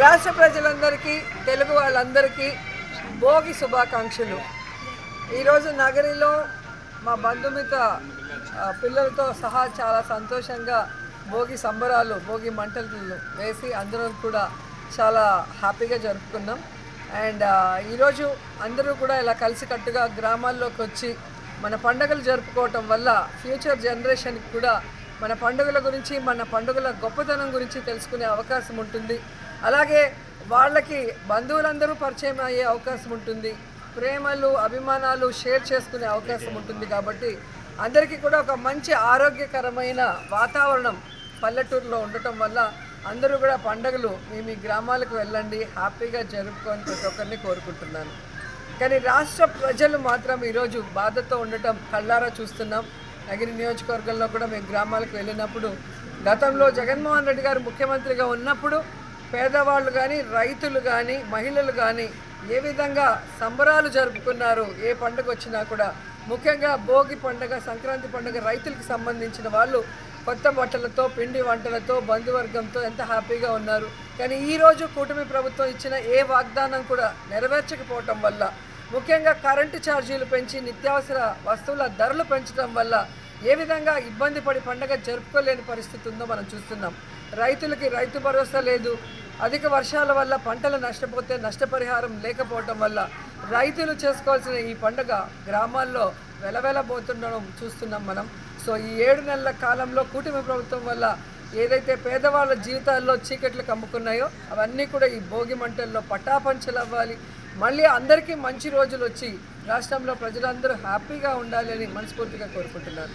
రాష్ట్ర ప్రజలందరికీ తెలుగు వాళ్ళందరికీ భోగి శుభాకాంక్షలు. ఈరోజు నగరిలో మా బంధుమిత్ర పిల్లలతో సహా చాలా సంతోషంగా భోగి సంబరాలు, భోగి మంటలు వేసి అందరం కూడా చాలా హ్యాపీగా జరుపుకున్నాం. అండ్ ఈరోజు అందరూ కూడా ఇలా కలిసికట్టుగా గ్రామాల్లోకి వచ్చి మన పండుగలు జరుపుకోవటం వల్ల ఫ్యూచర్ జనరేషన్కి కూడా మన పండుగల గురించి, మన పండుగల గొప్పతనం గురించి తెలుసుకునే అవకాశం ఉంటుంది. అలాగే వాళ్ళకి బంధువులందరూ పరిచయం అయ్యే అవకాశం ఉంటుంది. ప్రేమలు, అభిమానాలు షేర్ చేసుకునే అవకాశం ఉంటుంది. కాబట్టి అందరికీ కూడా ఒక మంచి ఆరోగ్యకరమైన వాతావరణం పల్లెటూరులో ఉండటం వల్ల అందరూ కూడా పండుగలు మీ గ్రామాలకు వెళ్ళండి, హ్యాపీగా జరుపుకొని ప్రతి ఒక్కరిని కోరుకుంటున్నాను. కానీ రాష్ట్ర ప్రజలు మాత్రం ఈరోజు బాధతో ఉండటం కళ్ళారా చూస్తున్నాం. నగిరి నియోజకవర్గంలో కూడా మేము గ్రామాలకు వెళ్ళినప్పుడు గతంలో జగన్మోహన్ రెడ్డి గారు ముఖ్యమంత్రిగా ఉన్నప్పుడు పేదవాళ్ళు కానీ, రైతులు కానీ, మహిళలు కానీ ఏ విధంగా సంబరాలు జరుపుకున్నారు. ఏ పండుగ వచ్చినా కూడా, ముఖ్యంగా భోగి పండుగ, సంక్రాంతి పండుగ రైతులకు సంబంధించిన వాళ్ళు కొత్త బట్టలతో, పిండి వంటలతో, బంధువర్గంతో ఎంత హ్యాపీగా ఉన్నారు. కానీ ఈరోజు కూటమి ప్రభుత్వం ఇచ్చిన ఏ వాగ్దానం కూడా నెరవేర్చకపోవటం వల్ల, ముఖ్యంగా కరెంటు ఛార్జీలు పెంచి నిత్యావసర వస్తువుల ధరలు పెంచడం వల్ల ఏ విధంగా ఇబ్బంది పడి పండుగ జరుపుకోలేని పరిస్థితి ఉందో మనం చూస్తున్నాం. రైతులకి రైతు భరోసా లేదు. అధిక వర్షాల వల్ల పంటలు నష్టపోతే నష్టపరిహారం లేకపోవటం వల్ల రైతులు చేసుకోవాల్సిన ఈ పండుగ గ్రామాల్లో వెలవెలబోతుండడం చూస్తున్నాం మనం. సో ఈ 7 నెలల కాలంలో కూటమి ప్రభుత్వం వల్ల ఏదైతే పేదవాళ్ళ జీవితాల్లో చీకట్లు కమ్ముకున్నాయో అవన్నీ కూడా ఈ భోగి మంటల్లో పటాపంచలు అవ్వాలి. మళ్ళీ అందరికీ మంచి రోజులు వచ్చి రాష్ట్రంలో ప్రజలందరూ హ్యాపీగా ఉండాలని మనస్ఫూర్తిగా కోరుకుంటున్నాను.